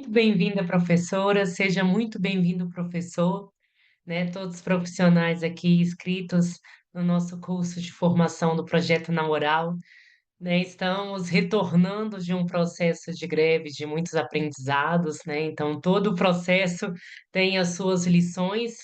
muito bem-vinda, professora. Seja muito bem-vindo, professor, né? Todos os profissionais aqui inscritos no nosso curso de formação do Projeto Na Oral, né? Estamos retornando de um processo de greve de muitos aprendizados, né? Então, todo o processo tem as suas lições.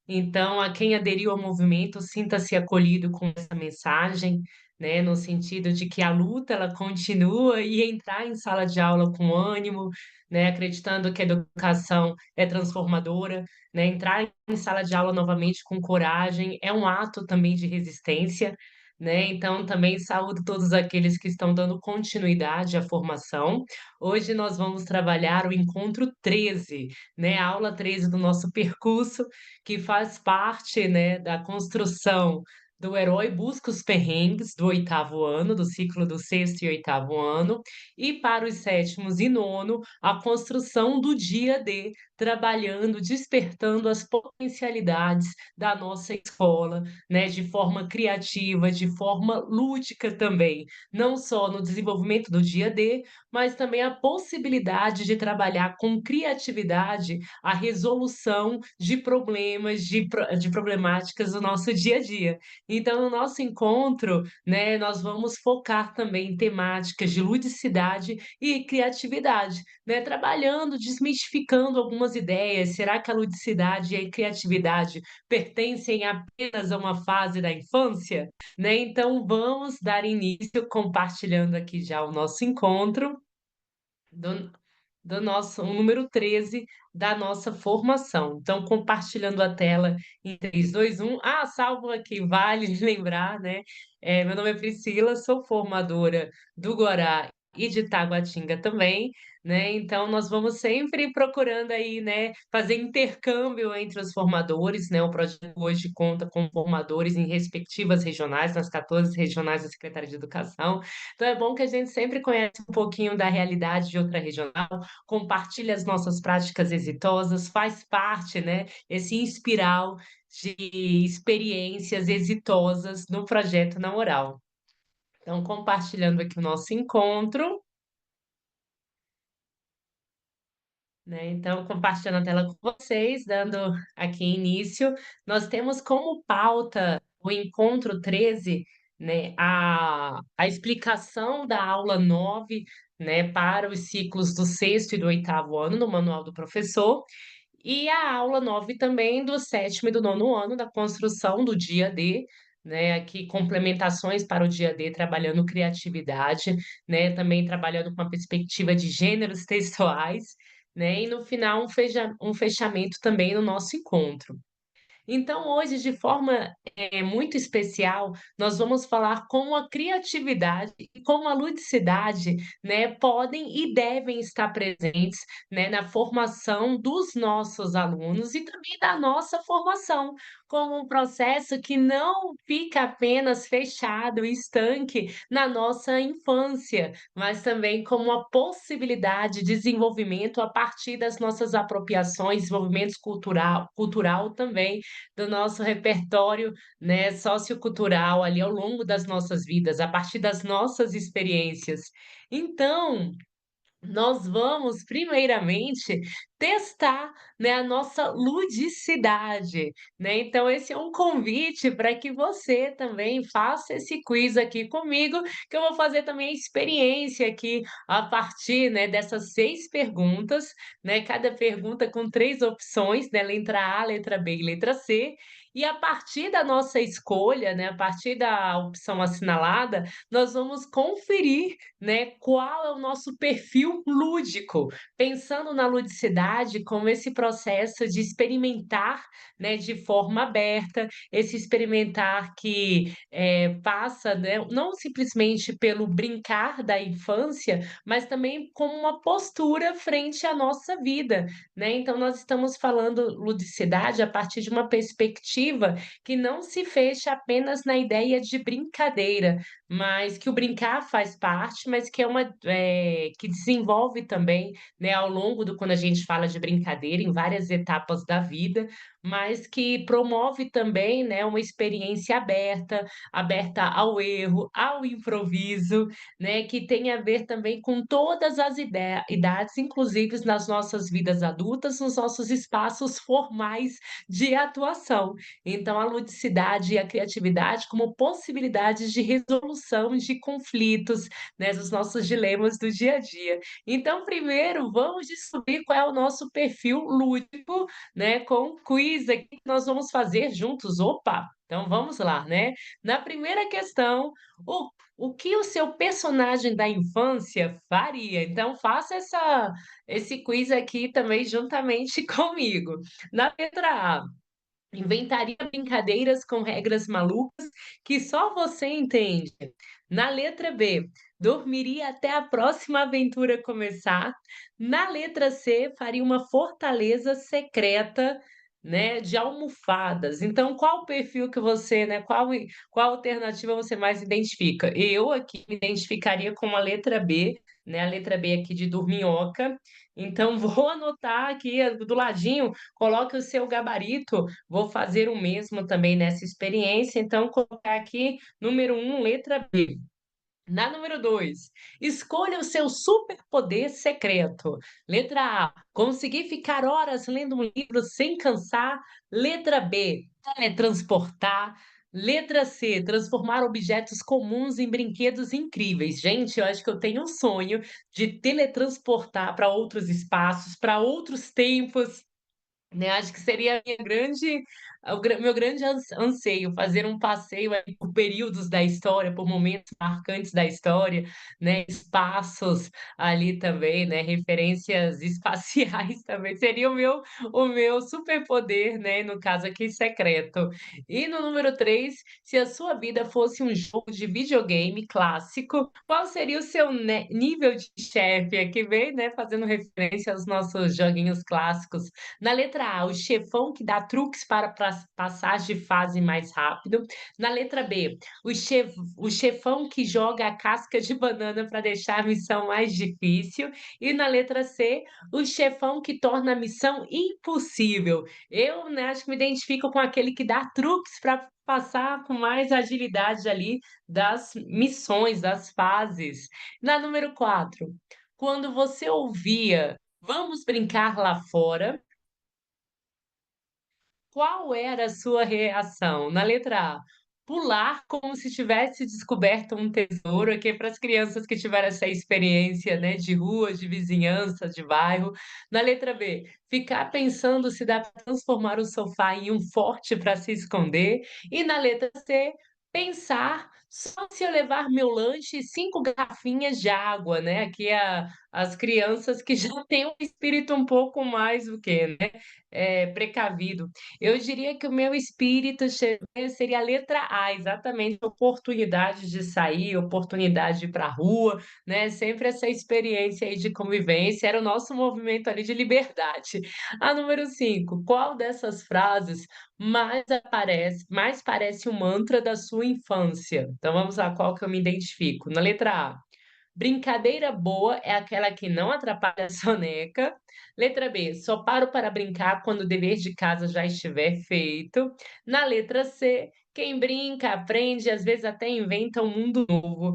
Então, a quem aderiu ao movimento, sinta-se acolhido com essa mensagem, né? No sentido de que a luta ela continua e entrar em sala de aula com ânimo, né? Acreditando que a educação é transformadora, né? Entrar em sala de aula novamente com coragem é um ato também de resistência, né? Então, também saúdo todos aqueles que estão dando continuidade à formação. Hoje nós vamos trabalhar o encontro 13, né? A aula 13 do nosso percurso, que faz parte, né, da construção do herói busca os perrengues do oitavo ano, do ciclo do sexto e oitavo ano, e para os sétimos e nono, a construção do dia D, trabalhando, despertando as potencialidades da nossa escola, né, de forma criativa, de forma lúdica também, não só no desenvolvimento do dia D, mas também a possibilidade de trabalhar com criatividade a resolução de problemas, de problemáticas do nosso dia a dia. Então, no nosso encontro, né, nós vamos focar também em temáticas de ludicidade e criatividade, né, trabalhando, desmistificando algumas ideias. Será que a ludicidade e a criatividade pertencem apenas a uma fase da infância, né? Então vamos dar início compartilhando aqui já o nosso encontro do, do nosso o número 13 da nossa formação. Então, compartilhando a tela em 3, 2, 1. Ah, salvo aqui, vale lembrar, né? Meu nome é Priscila, sou formadora do Guará e de Taguatinga também, né? Então, nós vamos sempre procurando aí, né, fazer intercâmbio entre os formadores, né? O projeto hoje conta com formadores em respectivas regionais, nas 14 regionais da Secretaria de Educação. Então, é bom que a gente sempre conhece um pouquinho da realidade de outra regional, compartilha as nossas práticas exitosas, faz parte, né, esse inspiral de experiências exitosas no projeto Na Oral. Então, compartilhando aqui o nosso encontro, né? Então, compartilhando a tela com vocês, dando aqui início, nós temos como pauta o encontro 13, né, a explicação da aula 9, né, para os ciclos do sexto e do oitavo ano no Manual do Professor, e a aula 9 também do sétimo e do nono ano da construção do dia D, né, aqui complementações para o dia D, trabalhando criatividade, né, também trabalhando com a perspectiva de gêneros textuais, né, e no final um fechamento também no nosso encontro. Então, hoje, de forma muito especial, nós vamos falar como a criatividade e como a ludicidade, né, podem e devem estar presentes, né, na formação dos nossos alunos e também da nossa formação, como um processo que não fica apenas fechado e estanque na nossa infância, mas também como uma possibilidade de desenvolvimento a partir das nossas apropriações, desenvolvimento cultural também do nosso repertório, né, sociocultural ali ao longo das nossas vidas, a partir das nossas experiências. Então, nós vamos primeiramente testar, né, a nossa ludicidade, né. Então esse é um convite para que você também faça esse quiz aqui comigo, que eu vou fazer também a experiência aqui a partir, né, dessas 6 perguntas, né, cada pergunta com 3 opções, né, letra A, letra B e letra C, e a partir da nossa escolha, né, a partir da opção assinalada, nós vamos conferir, né, qual é o nosso perfil lúdico, pensando na ludicidade como esse processo de experimentar, né, de forma aberta, esse experimentar que, passa, né, não simplesmente pelo brincar da infância, mas também como uma postura frente à nossa vida, né. Então nós estamos falando ludicidade a partir de uma perspectiva que não se fecha apenas na ideia de brincadeira, mas que o brincar faz parte, mas que é que desenvolve também, né, ao longo do quando a gente fala de brincadeira, em várias etapas da vida, mas que promove também, né, uma experiência aberta, aberta ao erro, ao improviso, né, que tem a ver também com todas as idades, inclusive nas nossas vidas adultas, nos nossos espaços formais de atuação. Então, a ludicidade e a criatividade como possibilidades de resolução de conflitos, né, dos nossos dilemas do dia a dia. Então, primeiro, vamos descobrir qual é o nosso perfil lúdico, né, com um quiz aqui que nós vamos fazer juntos. Opa! Então vamos lá, né? Na primeira questão, o que o seu personagem da infância faria? Então faça esse quiz aqui também juntamente comigo. Na letra A, inventaria brincadeiras com regras malucas que só você entende. Na letra B, dormiria até a próxima aventura começar. Na letra C, faria uma fortaleza secreta, né, de almofadas. Então, qual o perfil que você, né, qual alternativa você mais identifica? Eu aqui me identificaria com a letra B, né, a letra B aqui de dorminhoca. Então, vou anotar aqui do ladinho, coloque o seu gabarito. Vou fazer o mesmo também nessa experiência, então colocar aqui número um, letra B. Na número 2, escolha o seu superpoder secreto. Letra A, conseguir ficar horas lendo um livro sem cansar. Letra B, teletransportar. Letra C, transformar objetos comuns em brinquedos incríveis. Gente, eu acho que eu tenho um sonho de teletransportar para outros espaços, para outros tempos, né, acho que seria a minha grande meu grande anseio, fazer um passeio aí por períodos da história, por momentos marcantes da história, né, espaços ali também, né, referências espaciais também, seria o meu superpoder, né, no caso aqui secreto. E no número 3, se a sua vida fosse um jogo de videogame clássico, qual seria o seu nível de chefe? Aqui vem, né, fazendo referência aos nossos joguinhos clássicos. Na letra A, o chefão que dá truques para passar de fase mais rápido. Na letra B, o chefão que joga a casca de banana para deixar a missão mais difícil. E na letra C, o chefão que torna a missão impossível. Eu, né, acho que me identifico com aquele que dá truques para passar com mais agilidade ali das missões, das fases. Na número 4, quando você ouvia "Vamos brincar lá fora", qual era a sua reação? Na letra A, pular como se tivesse descoberto um tesouro, aqui para as crianças que tiveram essa experiência, né, de rua, de vizinhança, de bairro. Na letra B, ficar pensando se dá para transformar o sofá em um forte para se esconder. E na letra C, pensar só se eu levar meu lanche e 5 garrafinhas de água, né, aqui as crianças que já têm um espírito um pouco mais o quê, né, precavido. Eu diria que o meu espírito seria a letra A, exatamente, oportunidade de sair, oportunidade de ir para a rua, né, sempre essa experiência aí de convivência, era o nosso movimento ali de liberdade. A número 5, qual dessas frases mais parece um mantra da sua infância? Então vamos lá, qual que eu me identifico? Na letra A, brincadeira boa é aquela que não atrapalha a soneca. Letra B, só paro para brincar quando o dever de casa já estiver feito. Na letra C, quem brinca, aprende, às vezes até inventa um mundo novo.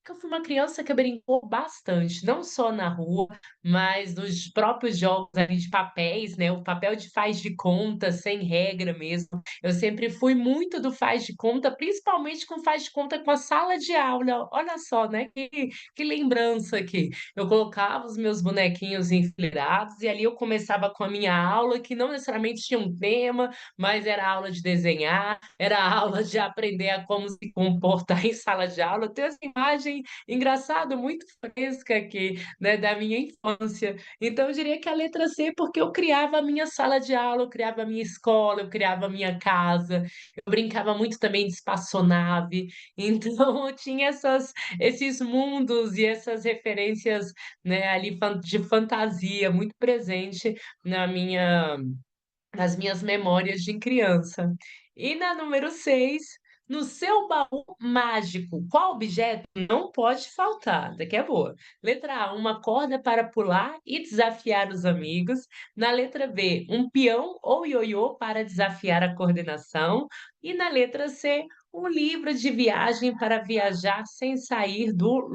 Que eu fui uma criança que brincou bastante, não só na rua, mas nos próprios jogos ali de papéis, né, o papel de faz de conta, sem regra mesmo. Eu sempre fui muito do faz de conta, principalmente com faz de conta com a sala de aula. Olha só, né, que lembrança aqui. Eu colocava os meus bonequinhos enfileirados e ali eu começava com a minha aula, que não necessariamente tinha um tema, mas era aula de desenhar, era aula de aprender a como se comportar em sala de aula. Eu tenho essa imagem, engraçado, muito fresca aqui, né, da minha infância. Então eu diria que a letra C, porque eu criava a minha sala de aula, eu criava a minha escola, eu criava a minha casa, eu brincava muito também de espaçonave, então eu tinha esses mundos e essas referências, né, ali de fantasia muito presente na minha nas minhas memórias de criança. E na número 6, No seu baú mágico, qual objeto não pode faltar? Daqui é boa. Letra A, uma corda para pular e desafiar os amigos. Na letra B, um peão ou ioiô para desafiar a coordenação. E na letra C, um livro de viagem para viajar sem sair do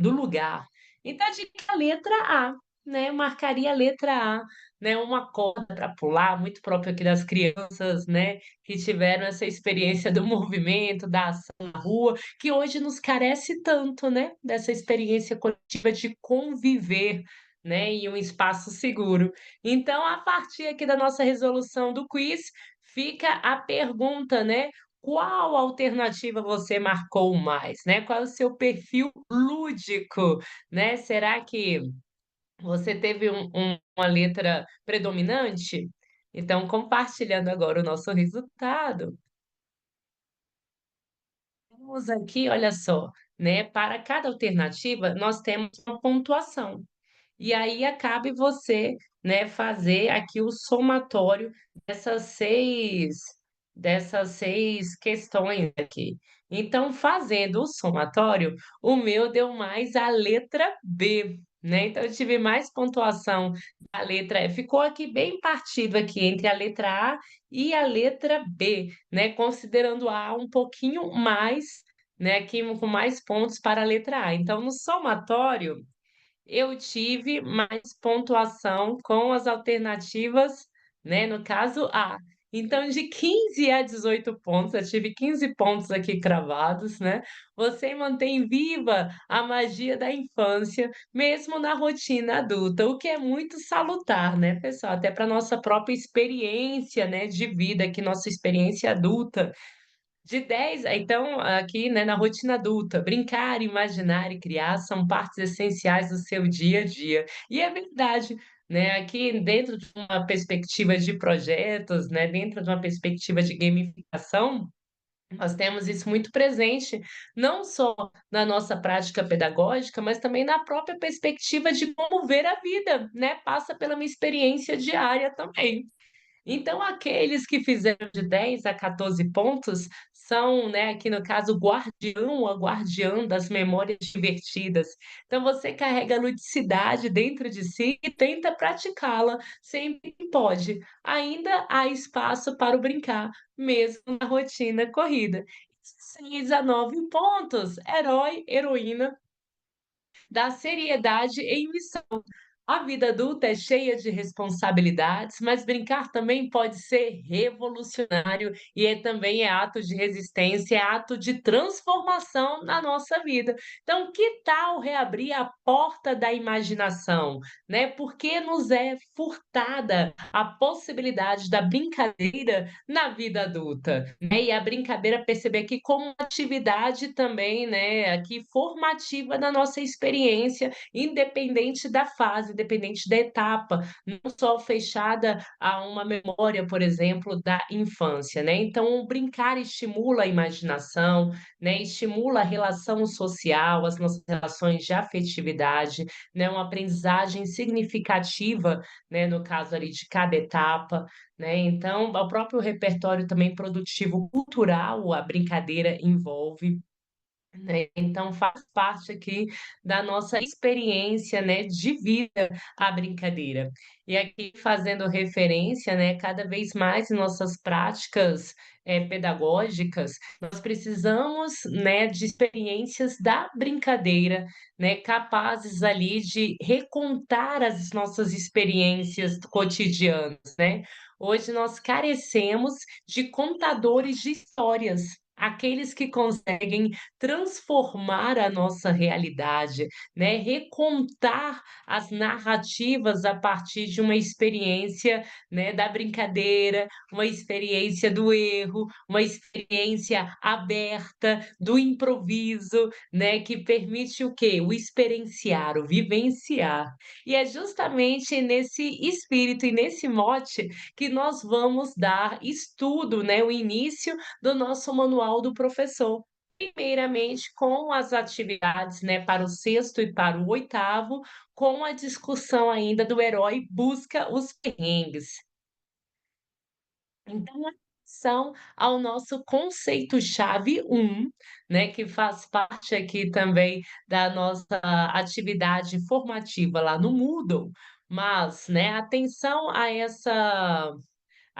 lugar. Então, a dica é a letra A, né? Marcaria a letra A, né? Uma corda para pular, muito próprio aqui das crianças, né? Que tiveram essa experiência do movimento, da ação na rua, que hoje nos carece tanto, né? Dessa experiência coletiva de conviver, né? Em um espaço seguro. Então, a partir aqui da nossa resolução do quiz, fica a pergunta, né? Qual alternativa você marcou mais, né? Qual é o seu perfil lúdico, né? Será que você teve uma letra predominante? Então, compartilhando agora o nosso resultado, temos aqui, olha só, né? Para cada alternativa, nós temos uma pontuação. E aí cabe você, né, fazer aqui o somatório dessas 6 dessas 6 questões aqui. Então, fazendo o somatório, o meu deu mais a letra B, né, então eu tive mais pontuação da letra E. Ficou aqui bem partido aqui entre a letra A e a letra B, né, considerando a um pouquinho mais, né, aqui com mais pontos para a letra A. Então, no somatório, eu tive mais pontuação com as alternativas, né, no caso A. Então, de 15 a 18 pontos, eu tive 15 pontos aqui cravados, né. Você mantém viva a magia da infância, mesmo na rotina adulta, o que é muito salutar, né, pessoal, até para nossa própria experiência, né, de vida, que nossa experiência adulta de 10 então, aqui, né, na rotina adulta, brincar, imaginar e criar são partes essenciais do seu dia a dia. E é verdade, né, aqui dentro de uma perspectiva de projetos, né, dentro de uma perspectiva de gamificação, nós temos isso muito presente, não só na nossa prática pedagógica, mas também na própria perspectiva de como ver a vida, né, passa pela minha experiência diária também. Então, aqueles que fizeram de 10 a 14 pontos são, né, aqui no caso, o guardião ou a guardiã das memórias divertidas. Então, você carrega a ludicidade dentro de si e tenta praticá-la sempre que pode. Ainda há espaço para o brincar, mesmo na rotina corrida. 6 a 9 pontos, herói, heroína da seriedade em missão. A vida adulta é cheia de responsabilidades, mas brincar também pode ser revolucionário e também é ato de resistência, é ato de transformação na nossa vida. Então, que tal reabrir a porta da imaginação, né? Porque nos é furtada a possibilidade da brincadeira na vida adulta, né? E a brincadeira perceber aqui como uma atividade também, né? Aqui formativa da nossa experiência independente da fase, independente da etapa, não só fechada a uma memória, por exemplo, da infância, né. Então o brincar estimula a imaginação, né, estimula a relação social, as nossas relações de afetividade, né, uma aprendizagem significativa, né, no caso ali de cada etapa, né. Então o próprio repertório também produtivo cultural, a brincadeira envolve. Né, então faz parte aqui da nossa experiência, né, de vida a brincadeira. E aqui fazendo referência, né, cada vez mais em nossas práticas, pedagógicas, nós precisamos, né, de experiências da brincadeira, né, capazes ali de recontar as nossas experiências cotidianas, né. Hoje nós carecemos de contadores de histórias, aqueles que conseguem transformar a nossa realidade, né, recontar as narrativas a partir de uma experiência, né, da brincadeira, uma experiência do erro, uma experiência aberta, do improviso, né, que permite o quê? O experienciar, o vivenciar. E é justamente nesse espírito e nesse mote que nós vamos dar estudo, né, o início do nosso manual do professor. Primeiramente, com as atividades, né, para o sexto e para o oitavo, com a discussão ainda do herói busca os perrengues. Então, atenção ao nosso conceito-chave um, né, que faz parte aqui também da nossa atividade formativa lá no Moodle, mas, né, atenção a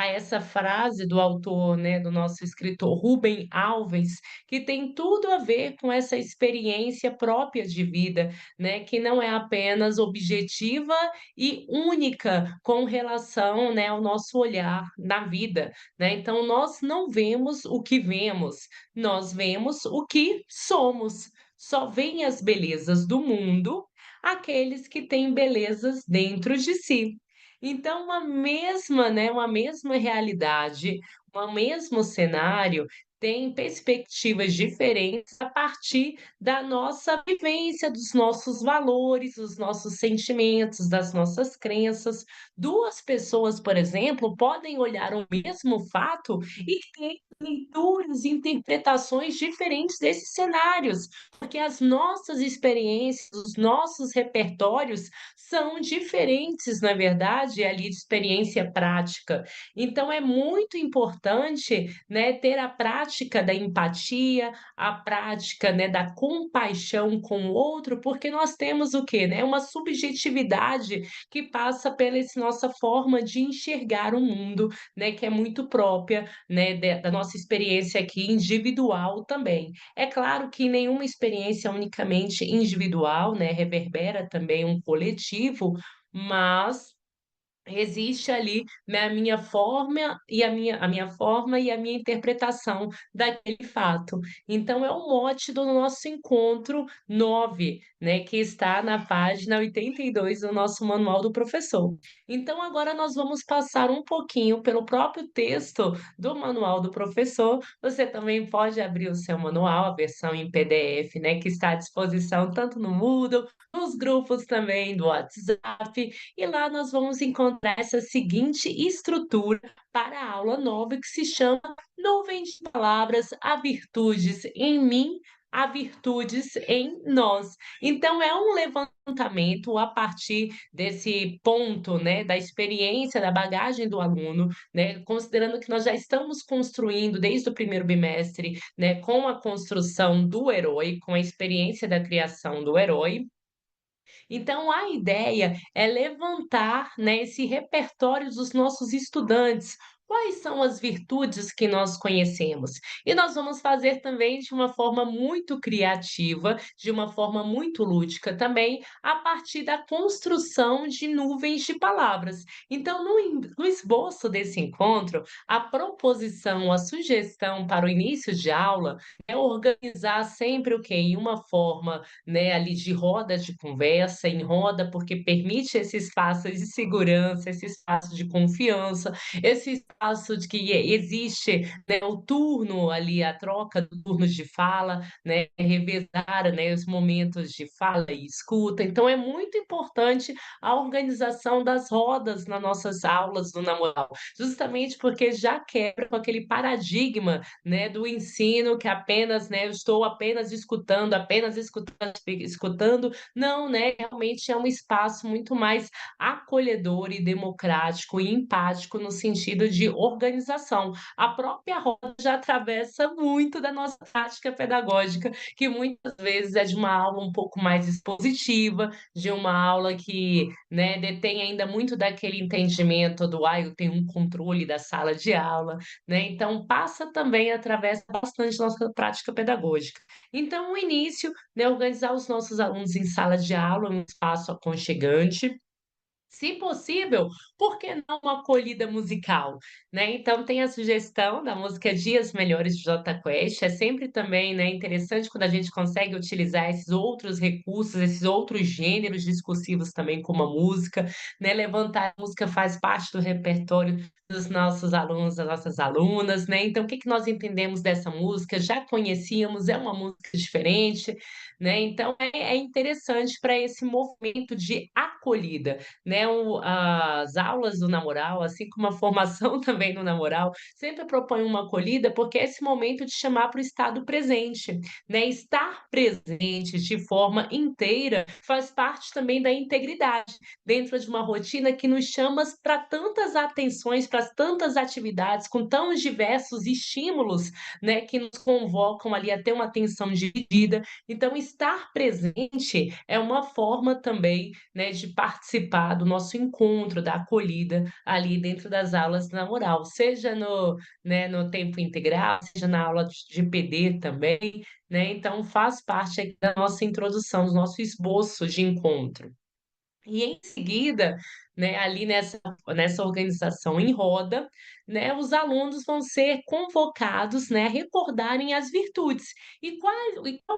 essa frase do autor, né, do nosso escritor Rubem Alves, que tem tudo a ver com essa experiência própria de vida, né, que não é apenas objetiva e única com relação, né, ao nosso olhar na vida, né. Então nós não vemos o que vemos, nós vemos o que somos. Só veem as belezas do mundo aqueles que têm belezas dentro de si. Então, uma mesma realidade, um mesmo cenário tem perspectivas diferentes a partir da nossa vivência, dos nossos valores, dos nossos sentimentos, das nossas crenças. 2 pessoas, por exemplo, podem olhar o mesmo fato e ter leituras e interpretações diferentes desses cenários, porque as nossas experiências, os nossos repertórios são diferentes, na verdade, ali de experiência prática. Então é muito importante, né, ter a prática da empatia, a prática, né, da compaixão com o outro, porque nós temos o quê, né, uma subjetividade que passa pela esse nossa forma de enxergar o mundo, né, que é muito própria, né, da nossa experiência aqui individual também. É claro que nenhuma experiência é unicamente individual, né, reverbera também um coletivo, mas existe ali, né, a minha forma e a minha interpretação daquele fato. Então é o mote do nosso encontro 9, né, que está na página 82 do nosso manual do professor. Então agora nós vamos passar um pouquinho pelo próprio texto do manual do professor. Você também pode abrir o seu manual, a versão em PDF, né, que está à disposição tanto no Moodle, nos grupos também do WhatsApp, e lá nós vamos encontrar essa seguinte estrutura para a aula nova que se chama Nuvem de Palavras, há virtudes em mim, há virtudes em nós. Então é um levantamento a partir desse ponto, né, da experiência, da bagagem do aluno, né, considerando que nós já estamos construindo desde o primeiro bimestre, né, com a construção do herói, com a experiência da criação do herói, então, a ideia é levantar, né, esse repertório dos nossos estudantes. Quais são as virtudes que nós conhecemos? E nós vamos fazer também de uma forma muito criativa, de uma forma muito lúdica também, a partir da construção de nuvens de palavras. Então, no esboço desse encontro, a proposição, a sugestão para o início de aula é organizar sempre o quê? Em uma forma, né, ali de roda de conversa, em roda, porque permite esse espaço de segurança, esse espaço de confiança, esse espaço de que existe, né, o turno ali, a troca do turno de fala, né, revezar, né, os momentos de fala e escuta. Então é muito importante a organização das rodas nas nossas aulas do Namoral, justamente porque já quebra com aquele paradigma, né, do ensino que apenas, né, eu estou apenas escutando. Não, né, realmente é um espaço muito mais acolhedor e democrático e empático no sentido de organização. A própria roda já atravessa muito da nossa prática pedagógica, que muitas vezes é de uma aula um pouco mais expositiva, de uma aula que, né, detém ainda muito daquele entendimento do: "Ah, eu tenho um controle da sala de aula", né, então passa também atravessa bastante nossa prática pedagógica. Então o início, né, organizar os nossos alunos em sala de aula, um espaço aconchegante, se possível, por que não uma acolhida musical, né? Então tem a sugestão da música Dias Melhores de Jota Quest, é sempre também, né, interessante quando a gente consegue utilizar esses outros recursos, esses outros gêneros discursivos também como a música, né, levantar a música faz parte do repertório dos nossos alunos, das nossas alunas, né, então o que que nós entendemos dessa música? Já conhecíamos, é uma música diferente, né, então é interessante para esse movimento de acolhida, né, né, as aulas do Namoral, assim como a formação também no Namoral, sempre propõe uma acolhida, porque é esse momento de chamar para o estado presente, né, estar presente de forma inteira faz parte também da integridade, dentro de uma rotina que nos chama para tantas atenções, para tantas atividades, com tão diversos estímulos, né, que nos convocam ali a ter uma atenção dividida. Então, estar presente é uma forma também, né, de participar do nosso encontro, da acolhida ali dentro das aulas na mural, seja no, né, no tempo integral, seja na aula de PD também, né? Então, faz parte aqui da nossa introdução, do nosso esboço de encontro. E em seguida, né, ali nessa organização em roda, né, os alunos vão ser convocados, né, a recordarem as virtudes. E qual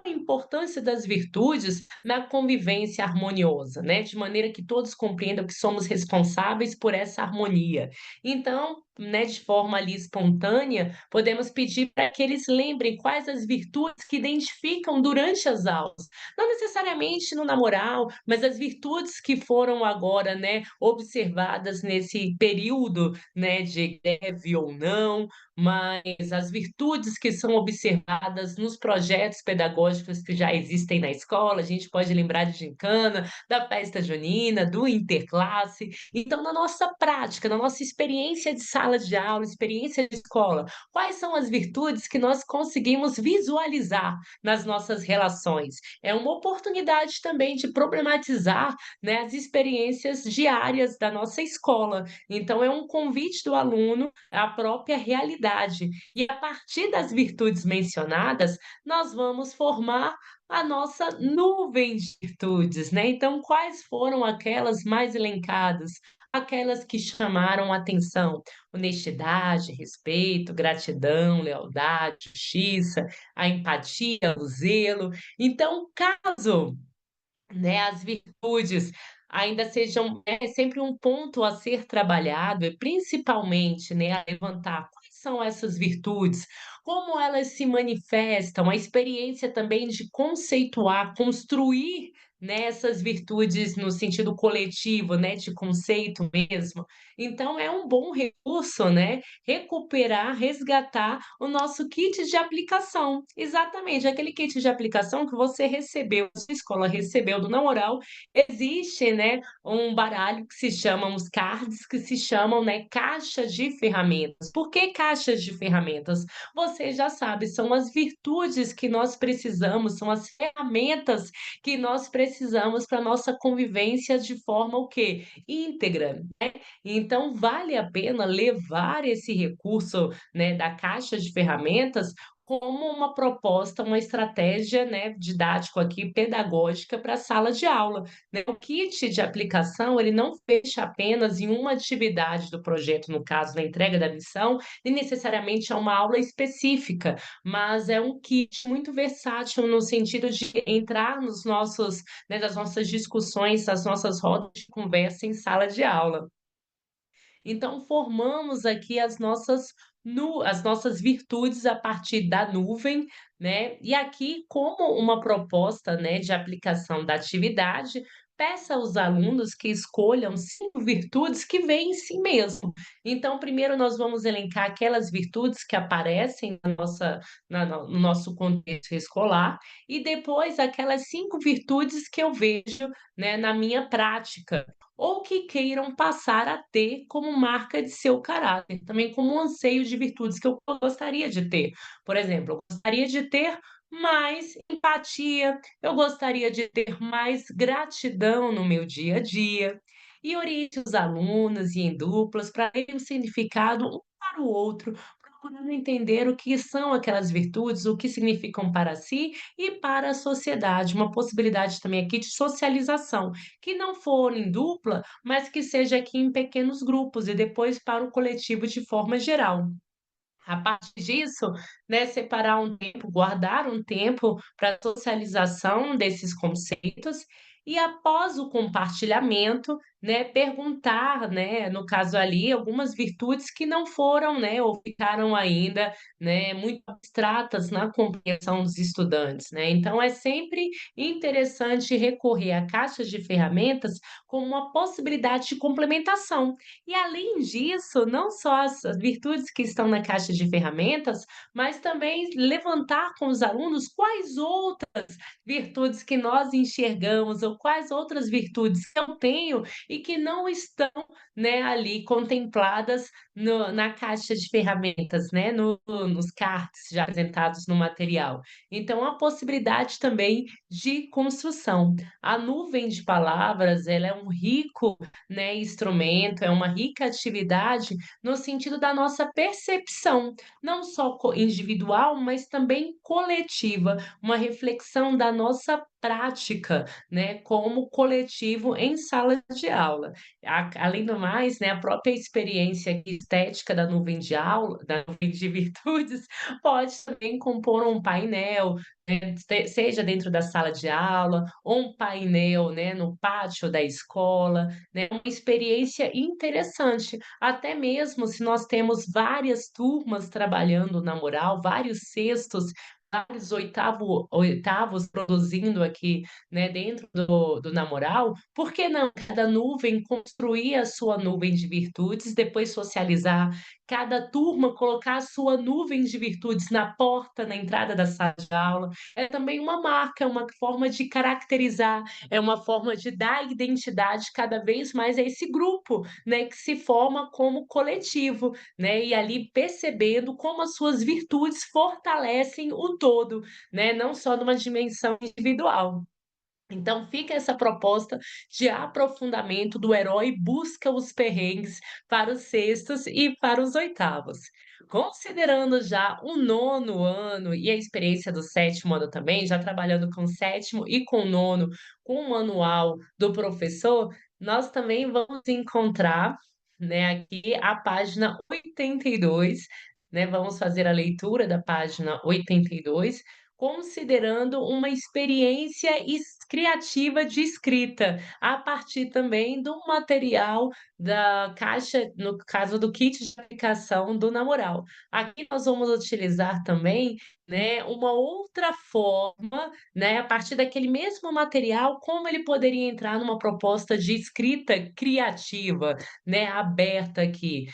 a importância das virtudes na convivência harmoniosa, né, de maneira que todos compreendam que somos responsáveis por essa harmonia. Então, né, de forma ali espontânea, podemos pedir para que eles lembrem quais as virtudes que identificam durante as aulas. Não necessariamente no namoral, mas as virtudes que foram agora, né, observadas nesse período, né, de greve ou não, mas as virtudes que são observadas nos projetos pedagógicos que já existem na escola, a gente pode lembrar de gincana, da festa junina, do interclasse. Então, na nossa prática, na nossa experiência de sala de aula, experiência de escola, quais são as virtudes que nós conseguimos visualizar nas nossas relações? É uma oportunidade também de problematizar, né, as experiências diárias da nossa escola. Então, é um convite do aluno à própria realidade. E a partir das virtudes mencionadas, nós vamos formar a nossa nuvem de virtudes, né? Então, quais foram aquelas mais elencadas? Aquelas que chamaram atenção: honestidade, respeito, gratidão, lealdade, justiça, a empatia, o zelo. Então, caso, né, as virtudes ainda sejam é sempre um ponto a ser trabalhado e principalmente, né, a levantar quais são essas virtudes, como elas se manifestam, a experiência também de conceituar, construir, né, essas virtudes no sentido coletivo, né, de conceito mesmo. Então é um bom recurso, né, recuperar, resgatar o nosso kit de aplicação. Exatamente, aquele kit de aplicação que você recebeu, a sua escola recebeu do não oral, existe, né, um baralho que se chamam os cards, que se chamam, né, caixa de ferramentas. Por que caixas de ferramentas? Você já sabe, são as virtudes que nós precisamos, são as ferramentas que nós precisamos para nossa convivência de forma o quê? Íntegra. Então, vale a pena levar esse recurso, né, da caixa de ferramentas como uma proposta, uma estratégia, né, didático aqui, pedagógica para a sala de aula, né. O kit de aplicação, ele não fecha apenas em uma atividade do projeto, no caso, na entrega da missão, e necessariamente é uma aula específica, mas é um kit muito versátil no sentido de entrar nos nossos, né, das nossas discussões, das nossas rodas de conversa em sala de aula. Então formamos aqui as nossas virtudes a partir da nuvem, né, e aqui como uma proposta, né, de aplicação da atividade, peça aos alunos que escolham 5 virtudes que veem em si mesmo. Então primeiro nós vamos elencar aquelas virtudes que aparecem na nossa na no nosso contexto escolar, e depois aquelas 5 virtudes que eu vejo, né, na minha prática ou que queiram passar a ter como marca de seu caráter, também como um anseio de virtudes que eu gostaria de ter. Por exemplo, eu gostaria de ter mais empatia, eu gostaria de ter mais gratidão no meu dia a dia. E oriente os alunos e em duplas para terem um significado um para o outro, procurando entender o que são aquelas virtudes, o que significam para si e para a sociedade. Uma possibilidade também aqui de socialização que não for em dupla, mas que seja aqui em pequenos grupos e depois para o coletivo de forma geral. A partir disso, né, separar um tempo, guardar um tempo para socialização desses conceitos e após o compartilhamento, né, perguntar, né, no caso ali, algumas virtudes que não foram, né, ou ficaram ainda, né, muito abstratas na compreensão dos estudantes, né. Então é sempre interessante recorrer a caixas de ferramentas como uma possibilidade de complementação. E além disso, não só as virtudes que estão na caixa de ferramentas, mas também levantar com os alunos quais outras virtudes que nós enxergamos ou quais outras virtudes que eu tenho e que não estão, né, ali contempladas na caixa de ferramentas, né, nos cards já apresentados no material. Então, a possibilidade também de construção. A nuvem de palavras, ela é um rico, né, instrumento, é uma rica atividade no sentido da nossa percepção, não só individual, mas também coletiva, uma reflexão da nossa prática, né, como coletivo em sala de aula. Além do mais, né, a própria experiência estética da nuvem de aula, da nuvem de virtudes, pode também compor um painel, né, seja dentro da sala de aula, ou um painel, né, no pátio da escola, né, uma experiência interessante. Até mesmo se nós temos várias turmas trabalhando na mural, vários cestos, vários oitavos produzindo aqui, né, dentro do Namoral, por que não cada nuvem construir a sua nuvem de virtudes, depois socializar, cada turma colocar a sua nuvem de virtudes na porta, na entrada da sala de aula. É também uma marca, é uma forma de caracterizar, é uma forma de dar identidade cada vez mais a esse grupo, né, que se forma como coletivo, né, e ali percebendo como as suas virtudes fortalecem o todo, né, não só numa dimensão individual. Então fica essa proposta de aprofundamento do herói busca os perrengues para os sextos e para os oitavos. Considerando já o nono ano e a experiência do sétimo ano também, já trabalhando com o sétimo e com o nono, com o manual do professor, nós também vamos encontrar, né, aqui a página 82, né, vamos fazer a leitura da página 82, considerando uma experiência criativa de escrita, a partir também do material da caixa, no caso do kit de aplicação do Namoral. Aqui nós vamos utilizar também, né, uma outra forma, né, a partir daquele mesmo material, como ele poderia entrar numa proposta de escrita criativa, né, aberta aqui,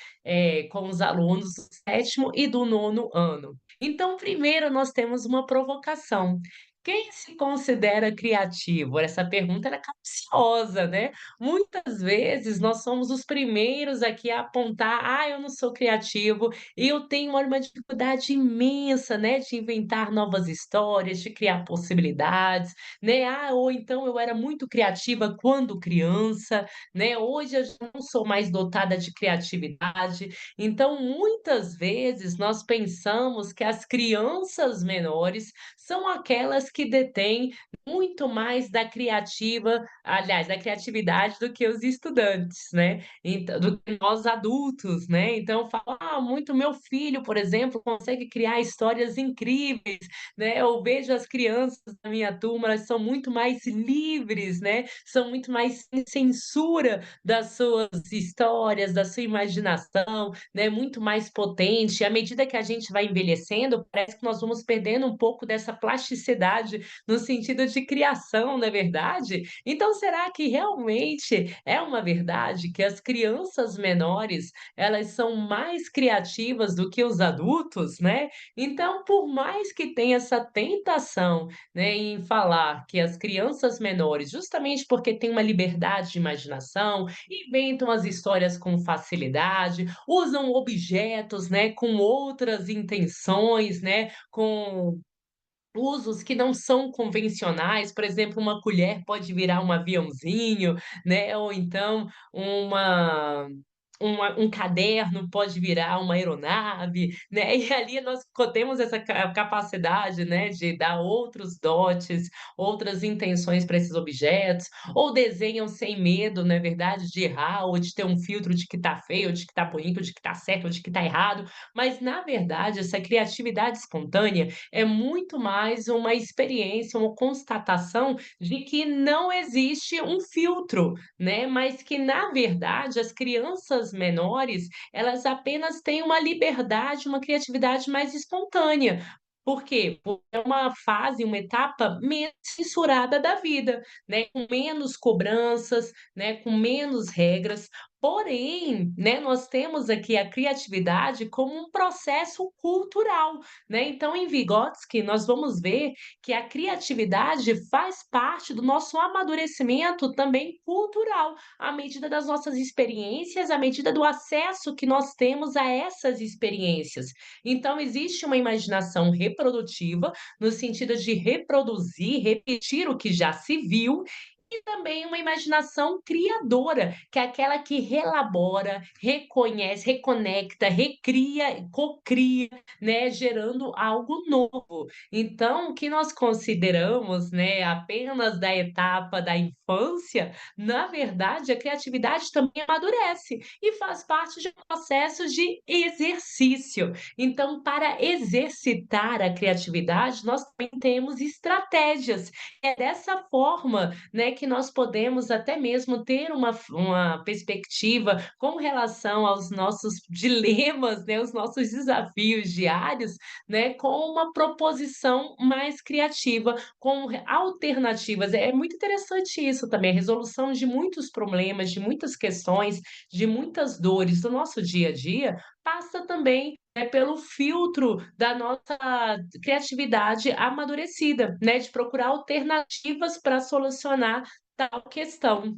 com os alunos do sétimo e do nono ano. Então, primeiro nós temos uma provocação. Quem se considera criativo? Essa pergunta ela é capciosa, né. Muitas vezes nós somos os primeiros aqui a apontar: "Ah, eu não sou criativo, eu tenho uma dificuldade imensa, né, de inventar novas histórias, de criar possibilidades", né. "Ah, ou então eu era muito criativa quando criança, né, hoje eu já não sou mais dotada de criatividade". Então, muitas vezes, nós pensamos que as crianças menores são aquelas que detêm muito mais da criativa aliás, da criatividade do que os estudantes, né, do que nós adultos, né. Então eu falo: "Ah, muito meu filho, por exemplo, consegue criar histórias incríveis", né. Eu vejo as crianças da minha turma, elas são muito mais livres, né, são muito mais sem censura das suas histórias, da sua imaginação, né, muito mais potente. À medida que a gente vai envelhecendo, parece que nós vamos perdendo um pouco dessa plasticidade no sentido de criação, não é verdade? Então, será que realmente é uma verdade que as crianças menores, elas são mais criativas do que os adultos, né? Então, por mais que tenha essa tentação, né, em falar que as crianças menores, justamente porque têm uma liberdade de imaginação, inventam as histórias com facilidade, usam objetos, né, com outras intenções, né, com usos que não são convencionais, por exemplo, uma colher pode virar um aviãozinho, né, ou então uma um caderno pode virar uma aeronave, né, e ali nós temos essa capacidade, né, de dar outros dotes, outras intenções para esses objetos, ou desenham sem medo, não é verdade, de errar ou de ter um filtro de que tá feio, ou de que tá bonito, ou de que tá certo, ou de que tá errado, mas na verdade essa criatividade espontânea é muito mais uma experiência, uma constatação de que não existe um filtro, né, mas que na verdade as crianças menores, elas apenas têm uma liberdade, uma criatividade mais espontânea. Por quê? Porque é uma fase, uma etapa menos censurada da vida, né, com menos cobranças, né, com menos regras. Porém, né, nós temos aqui a criatividade como um processo cultural, né. Então em Vygotsky nós vamos ver que a criatividade faz parte do nosso amadurecimento também cultural, à medida das nossas experiências, à medida do acesso que nós temos a essas experiências. Então existe uma imaginação reprodutiva, no sentido de reproduzir, repetir o que já se viu, e também uma imaginação criadora, que é aquela que relabora, reconhece, reconecta, recria, cocria, né, gerando algo novo. Então, o que nós consideramos, né, apenas da etapa da infância, na verdade, a criatividade também amadurece e faz parte de um processo de exercício. Então, para exercitar a criatividade, nós também temos estratégias. É dessa forma, né, que nós podemos até mesmo ter uma perspectiva com relação aos nossos dilemas, né, os nossos desafios diários, né, com uma proposição mais criativa, com alternativas. É muito interessante isso também, a resolução de muitos problemas, de muitas questões, de muitas dores do nosso dia a dia, passa também, pelo filtro da nossa criatividade amadurecida, né, de procurar alternativas para solucionar tal questão.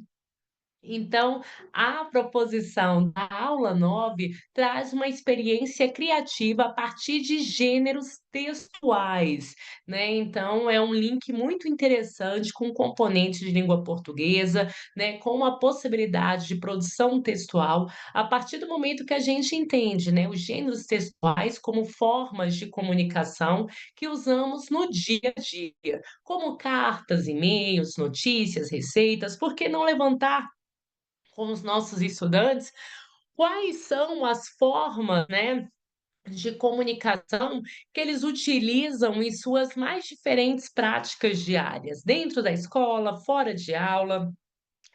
Então, a proposição da aula 9 traz uma experiência criativa a partir de gêneros textuais, né. Então é um link muito interessante com componentes de língua portuguesa, né, com a possibilidade de produção textual, a partir do momento que a gente entende, né, os gêneros textuais como formas de comunicação que usamos no dia a dia, como cartas, e-mails, notícias, receitas, por que não levantar com os nossos estudantes, quais são as formas, né, de comunicação que eles utilizam em suas mais diferentes práticas diárias, dentro da escola, fora de aula,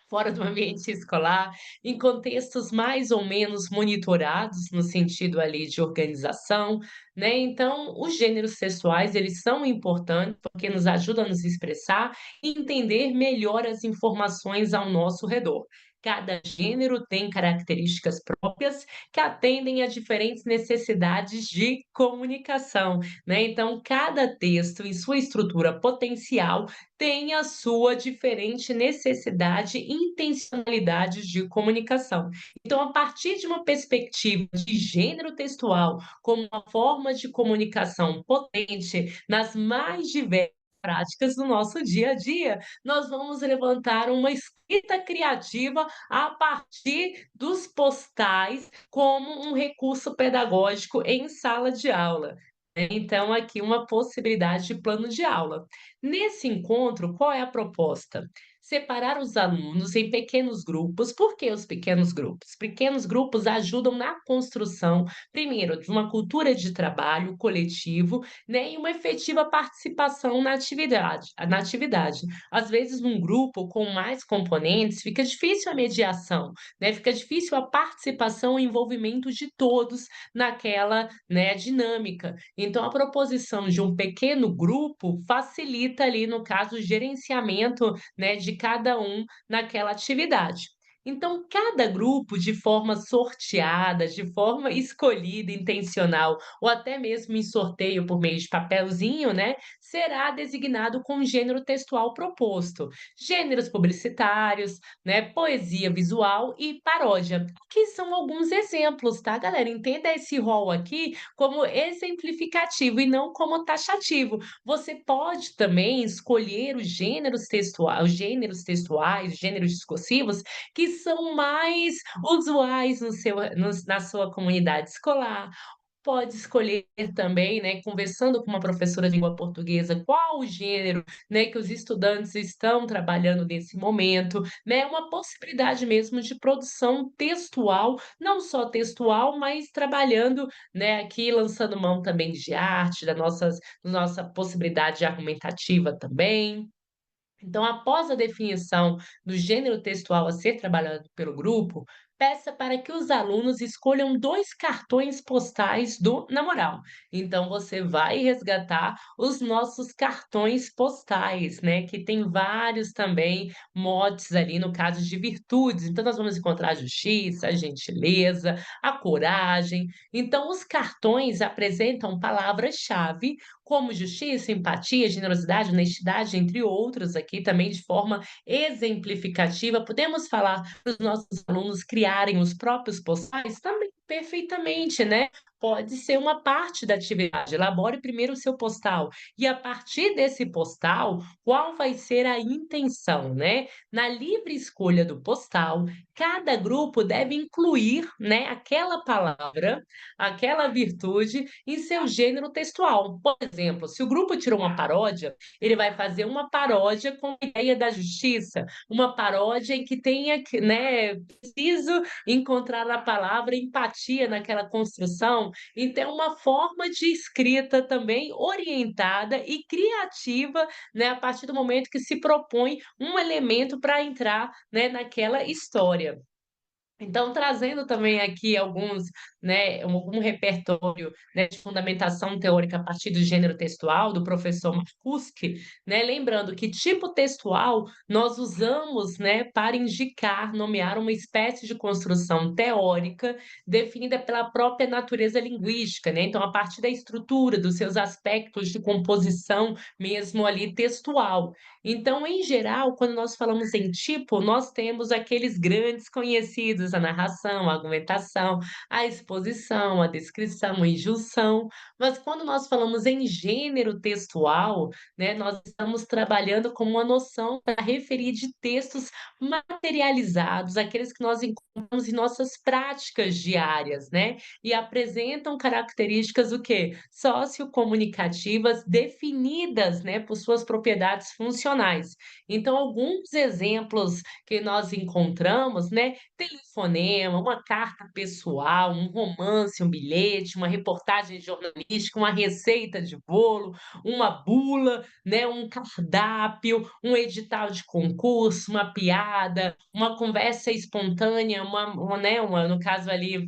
fora do ambiente escolar, em contextos mais ou menos monitorados, no sentido ali de organização, né. Então, os gêneros textuais, eles são importantes, porque nos ajudam a nos expressar e entender melhor as informações ao nosso redor. Cada gênero tem características próprias que atendem a diferentes necessidades de comunicação, né. Então, cada texto, em sua estrutura potencial, tem a sua diferente necessidade e intencionalidade de comunicação. Então, a partir de uma perspectiva de gênero textual como uma forma de comunicação potente nas mais diversas práticas do nosso dia a dia, nós vamos levantar uma escrita criativa a partir dos postais como um recurso pedagógico em sala de aula. Então, aqui uma possibilidade de plano de aula. Nesse encontro, qual é a proposta? Separar os alunos em pequenos grupos. Por que os pequenos grupos? Pequenos grupos ajudam na construção, primeiro, de uma cultura de trabalho coletivo, né, e uma efetiva participação na atividade. Às vezes, num grupo com mais componentes, fica difícil a mediação, né? Fica difícil a participação e envolvimento de todos naquela, né, dinâmica. Então, a proposição de um pequeno grupo facilita ali, no caso, o gerenciamento, né, de cada um naquela atividade. Então, cada grupo, de forma sorteada, de forma escolhida, intencional, ou até mesmo em sorteio por meio de papelzinho, né, será designado com o gênero textual proposto. Gêneros publicitários, né, poesia visual e paródia. Aqui são alguns exemplos, tá, galera? Entenda esse rol aqui como exemplificativo e não como taxativo. Você pode também escolher os gêneros textuais, os gêneros discursivos que que são mais usuais na sua comunidade escolar. Pode escolher também, né, conversando com uma professora de língua portuguesa, qual o gênero, né, que os estudantes estão trabalhando nesse momento, né, uma possibilidade mesmo de produção textual, não só textual, mas trabalhando, né, aqui lançando mão também de arte, da nossa possibilidade argumentativa também. Então, após a definição do gênero textual a ser trabalhado pelo grupo, peça para que os alunos escolham 2 cartões postais do Na Moral. Então, você vai resgatar os nossos cartões postais, né, que tem vários também motes ali, no caso de virtudes. Então, nós vamos encontrar a justiça, a gentileza, a coragem. Então, os cartões apresentam palavras-chave como justiça, empatia, generosidade, honestidade, entre outros aqui também de forma exemplificativa. Podemos falar para os nossos alunos criarem os próprios postais? Também, perfeitamente, né. Pode ser uma parte da atividade. Elabore primeiro o seu postal e a partir desse postal, qual vai ser a intenção, né. Na livre escolha do postal, cada grupo deve incluir, né, aquela palavra, aquela virtude em seu gênero textual. Por exemplo, se o grupo tirou uma paródia, ele vai fazer uma paródia com a ideia da justiça, uma paródia em que tenha que, né, preciso encontrar a palavra empatia naquela construção. Então, é uma forma de escrita também orientada e criativa, né, a partir do momento que se propõe um elemento para entrar, né, naquela história. Então, trazendo também aqui alguns, né, algum repertório, né, de fundamentação teórica a partir do gênero textual, do professor Marcuski, né, lembrando que tipo textual nós usamos, né, para indicar, nomear uma espécie de construção teórica definida pela própria natureza linguística, né, então a partir da estrutura, dos seus aspectos de composição mesmo ali textual. Então, em geral, quando nós falamos em tipo, nós temos aqueles grandes conhecidos, a narração, a argumentação, a exposição, a descrição, a injunção. Mas quando nós falamos em gênero textual, né, nós estamos trabalhando com uma noção para referir de textos materializados, aqueles que nós encontramos em nossas práticas diárias, né? E apresentam características o quê? Sociocomunicativas definidas, né, por suas propriedades funcionais. Então, alguns exemplos que nós encontramos, né, telefonema, uma carta pessoal, um romance, um bilhete, uma reportagem jornalística, uma receita de bolo, uma bula, né, um cardápio, um edital de concurso, uma piada, uma conversa espontânea, né, no caso ali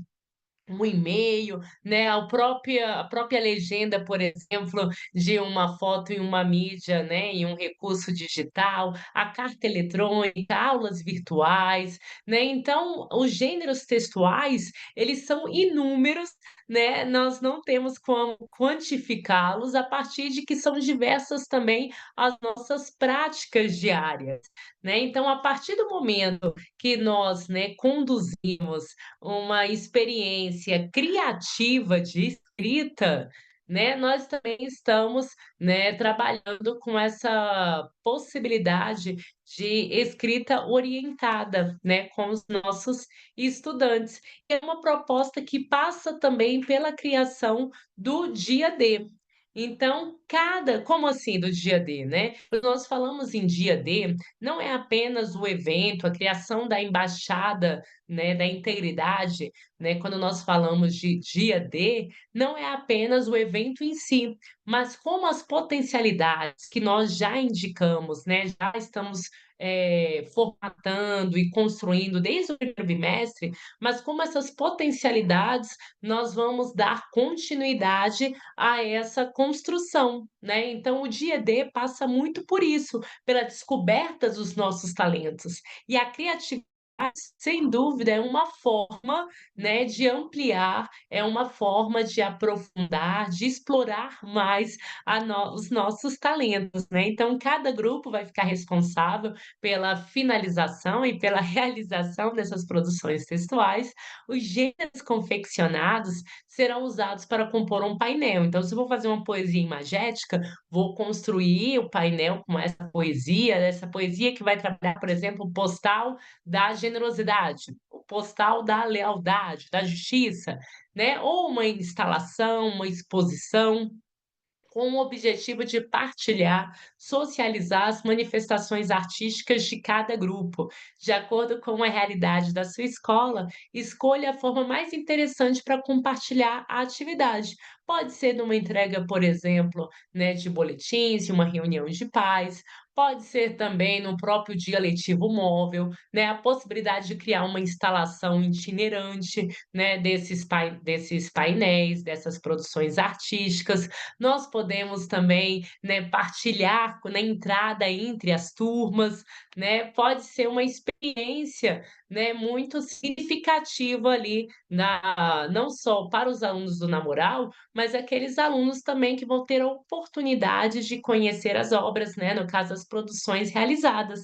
um e-mail, né, a própria legenda, por exemplo, de uma foto em uma mídia, né, em um recurso digital, a carta eletrônica, aulas virtuais, né. Então, os gêneros textuais, eles são inúmeros, né, nós não temos como quantificá-los a partir de que são diversas também as nossas práticas diárias, né. Então, a partir do momento que nós, né, conduzimos uma experiência criativa de escrita, né, nós também estamos, né, trabalhando com essa possibilidade de escrita orientada, né, com os nossos estudantes. É uma proposta que passa também pela criação do dia D. Então, como assim do dia D, né? Quando nós falamos em dia D, não é apenas o evento, a criação da embaixada, né, da integridade, né, quando nós falamos de dia D, não é apenas o evento em si, mas como as potencialidades que nós já indicamos, né, já estamos, formatando e construindo desde o primeiro bimestre, mas como essas potencialidades nós vamos dar continuidade a essa construção, né. Então o dia D passa muito por isso, pela descoberta dos nossos talentos. E a criatividade, sem dúvida, é uma forma, né, de ampliar, é uma forma de aprofundar, de explorar mais os nossos talentos, né. Então cada grupo vai ficar responsável pela finalização e pela realização dessas produções textuais. Os gêneros confeccionados serão usados para compor um painel. Então, se eu vou fazer uma poesia imagética, vou construir o painel com essa poesia que vai trabalhar, por exemplo, o postal da generosidade, o postal da lealdade, da justiça, né, ou uma instalação, uma exposição com o objetivo de partilhar, socializar as manifestações artísticas de cada grupo. De acordo com a realidade da sua escola, escolha a forma mais interessante para compartilhar a atividade. Pode ser numa entrega, por exemplo, né, de boletins, de uma reunião de pais, pode ser também no próprio dia letivo móvel, né, a possibilidade de criar uma instalação itinerante, né, desses painéis, dessas produções artísticas. Nós podemos também, né, partilhar na entrada entre as turmas, né, pode ser uma experiência, né, muito significativa ali na não só para os alunos do Namoral, mas aqueles alunos também que vão ter a oportunidade de conhecer as obras, né, no caso, as produções realizadas.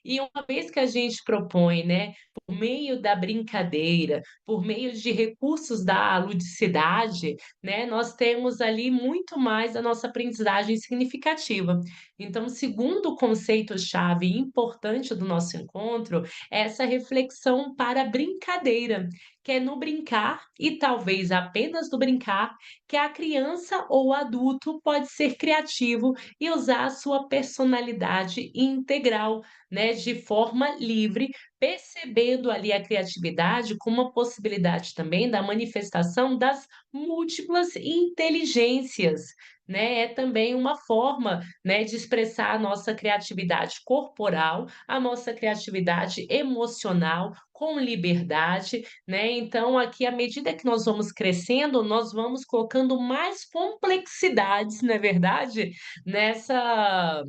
E uma vez que a gente propõe, né, por meio da brincadeira, por meio de recursos da ludicidade, né, nós temos ali muito mais a nossa aprendizagem significativa. Então, o segundo conceito-chave importante do nosso encontro é essa reflexão para a brincadeira, que é no brincar e talvez apenas no brincar, que a criança ou o adulto pode ser criativo e usar a sua personalidade integral, né, de forma livre, percebendo ali a criatividade como uma possibilidade também da manifestação das múltiplas inteligências, né, é também uma forma, né, de expressar a nossa criatividade corporal, a nossa criatividade emocional, com liberdade, né. Então aqui, à medida que nós vamos crescendo, nós vamos colocando mais complexidades, não é verdade, nessa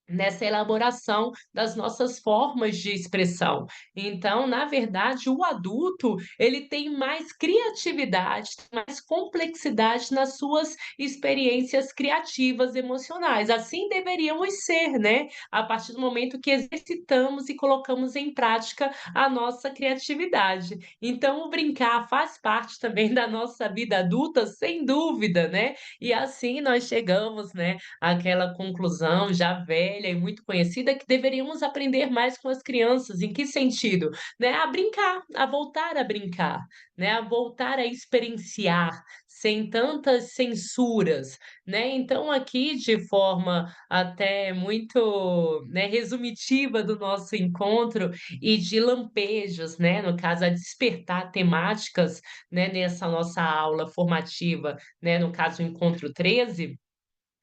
nessa elaboração das nossas formas de expressão. Então, na verdade, o adulto, ele tem mais criatividade, mais complexidade nas suas experiências criativas emocionais. Assim deveríamos ser, né, a partir do momento que exercitamos e colocamos em prática a nossa criatividade. Então, o brincar faz parte também da nossa vida adulta, sem dúvida, né, e assim nós chegamos, né, aquela conclusão já velha e muito conhecida que deveríamos aprender mais com as crianças. Em que sentido? Né, a brincar, a voltar a brincar, né, a voltar a experienciar sem tantas censuras, né. Então aqui, de forma até muito, né, resumitiva do nosso encontro e de lampejos, né, no caso a despertar temáticas, né, nessa nossa aula formativa, né, no caso o encontro 13,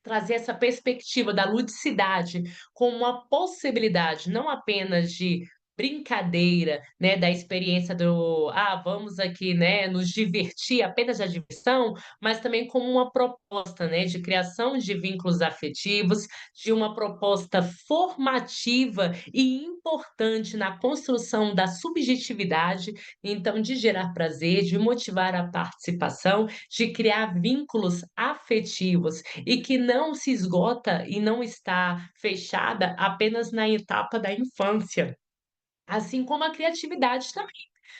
trazer essa perspectiva da ludicidade como uma possibilidade, não apenas de brincadeira, né, da experiência do: "Ah, vamos aqui, né, nos divertir", apenas a diversão, mas também como uma proposta, né, de criação de vínculos afetivos, de uma proposta formativa e importante na construção da subjetividade, então de gerar prazer, de motivar a participação, de criar vínculos afetivos e que não se esgota e não está fechada apenas na etapa da infância. Assim como a criatividade também,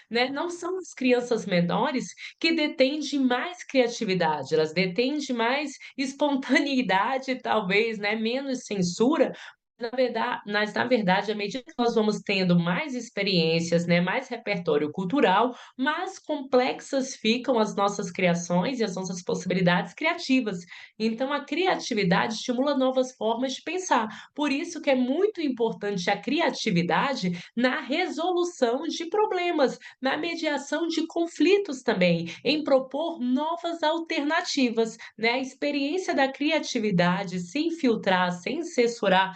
né, não são as crianças menores que detêm de mais criatividade, elas detêm de mais espontaneidade talvez, né, menos censura, na verdade, à medida que nós vamos tendo mais experiências, né, mais repertório cultural, mais complexas ficam as nossas criações e as nossas possibilidades criativas. Então a criatividade estimula novas formas de pensar. Por isso que é muito importante a criatividade na resolução de problemas, na mediação de conflitos também, em propor novas alternativas, né. A experiência da criatividade sem filtrar, sem censurar,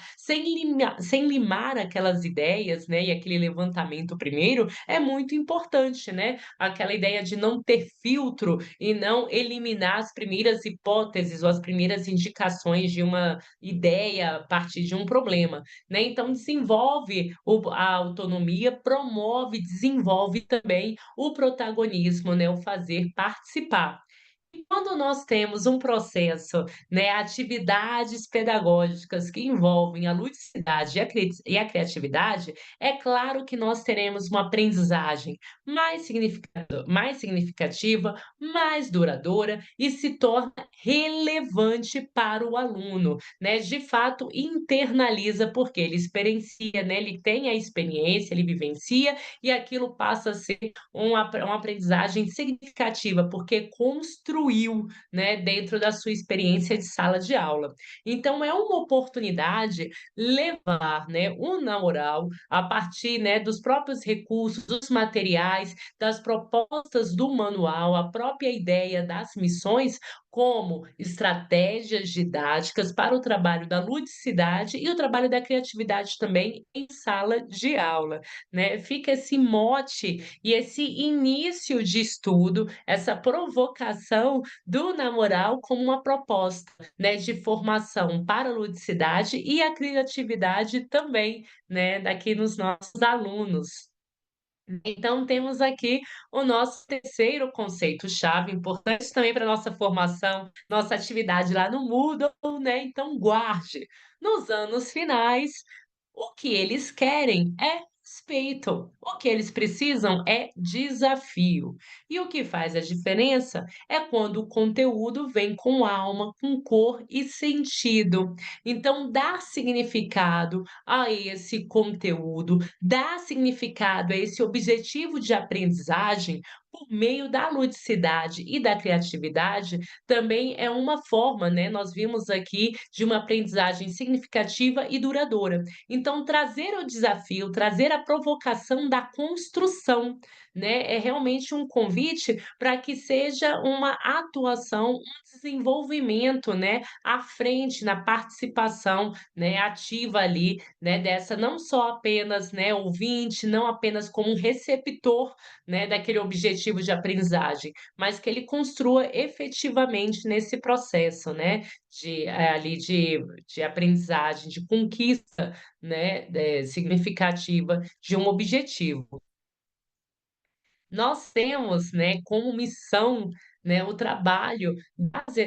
sem limar aquelas ideias, né, e aquele levantamento primeiro, é muito importante, né. Aquela ideia de não ter filtro e não eliminar as primeiras hipóteses ou as primeiras indicações de uma ideia a partir de um problema, né. Então desenvolve a autonomia, promove, desenvolve também o protagonismo, né, o fazer participar. Quando nós temos um processo, né, atividades pedagógicas que envolvem a ludicidade e a criatividade, é claro que nós teremos uma aprendizagem mais significativa, mais duradoura e se torna relevante para o aluno, né? De fato, internaliza, porque ele experiencia, né? Ele tem a experiência, ele vivencia e aquilo passa a ser uma aprendizagem significativa, porque construiu, né, dentro da sua experiência de sala de aula. Então é uma oportunidade levar, né, o na oral, a partir, né, dos próprios recursos, dos materiais, das propostas do manual, a própria ideia das missões, como estratégias didáticas para o trabalho da ludicidade e o trabalho da criatividade também em sala de aula, né. Fica esse mote e esse início de estudo, essa provocação do namoral como uma proposta, né, de formação para a ludicidade e a criatividade também, né, daqui nos nossos alunos. Então temos aqui o nosso terceiro conceito-chave, importante também para nossa formação, nossa atividade lá no Moodle, né, então guarde. Nos anos finais, o que eles querem é respeito, o que eles precisam é desafio. E o que faz a diferença é quando o conteúdo vem com alma, com cor e sentido. Então, dar significado a esse conteúdo, dar significado a esse objetivo de aprendizagem por meio da ludicidade e da criatividade também é uma forma, né? Nós vimos aqui de uma aprendizagem significativa e duradoura. Então, trazer o desafio, trazer a provocação da construção, né, é realmente um convite para que seja uma atuação, um desenvolvimento, né, à frente, na participação, né, ativa ali, né, dessa não só apenas, né, ouvinte, não apenas como um receptor, né, daquele objetivo de aprendizagem, mas que ele construa efetivamente nesse processo, né, ali de aprendizagem, de conquista, né, significativa de um objetivo. Nós temos, né, como missão, né, o trabalho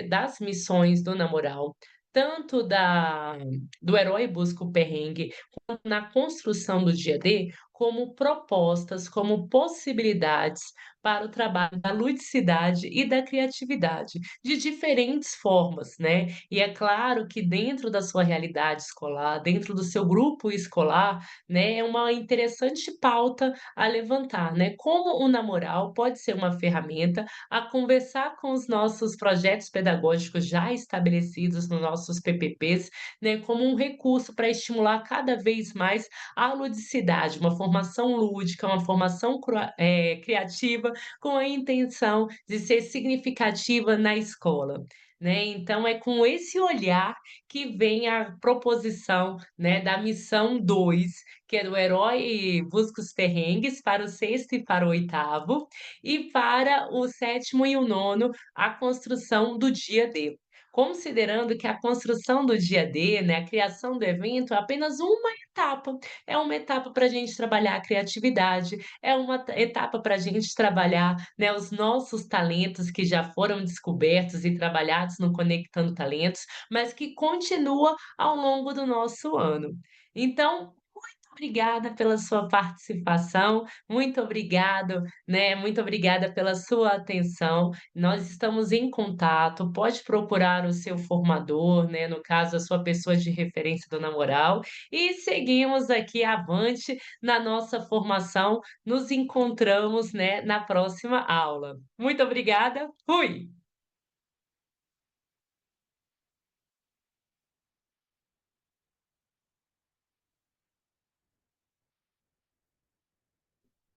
das missões do Namoral, tanto do Herói Busca o Perrengue, quanto na construção do dia D, como propostas, como possibilidades para o trabalho da ludicidade e da criatividade, de diferentes formas, né. E é claro que dentro da sua realidade escolar, dentro do seu grupo escolar, né, é uma interessante pauta a levantar, né, como o Namoral pode ser uma ferramenta a conversar com os nossos projetos pedagógicos já estabelecidos nos nossos PPPs, né, como um recurso para estimular cada vez mais a ludicidade, uma formação lúdica, uma formação criativa, com a intenção de ser significativa na escola, né. Então é com esse olhar que vem a proposição, né, da missão 2, que é do herói busca os perrengues para o sexto e para o oitavo, e para o sétimo e o nono, a construção do dia D. Considerando que a construção do dia D, né, a criação do evento é apenas uma etapa, é uma etapa para a gente trabalhar a criatividade, é uma etapa para a gente trabalhar, né, os nossos talentos que já foram descobertos e trabalhados no Conectando Talentos, mas que continua ao longo do nosso ano. Então, obrigada pela sua participação, muito obrigado, né, muito obrigada pela sua atenção. Nós estamos em contato, pode procurar o seu formador, né, no caso, a sua pessoa de referência do Namoral, e seguimos aqui avante na nossa formação. Nos encontramos, né, na próxima aula. Muito obrigada, fui!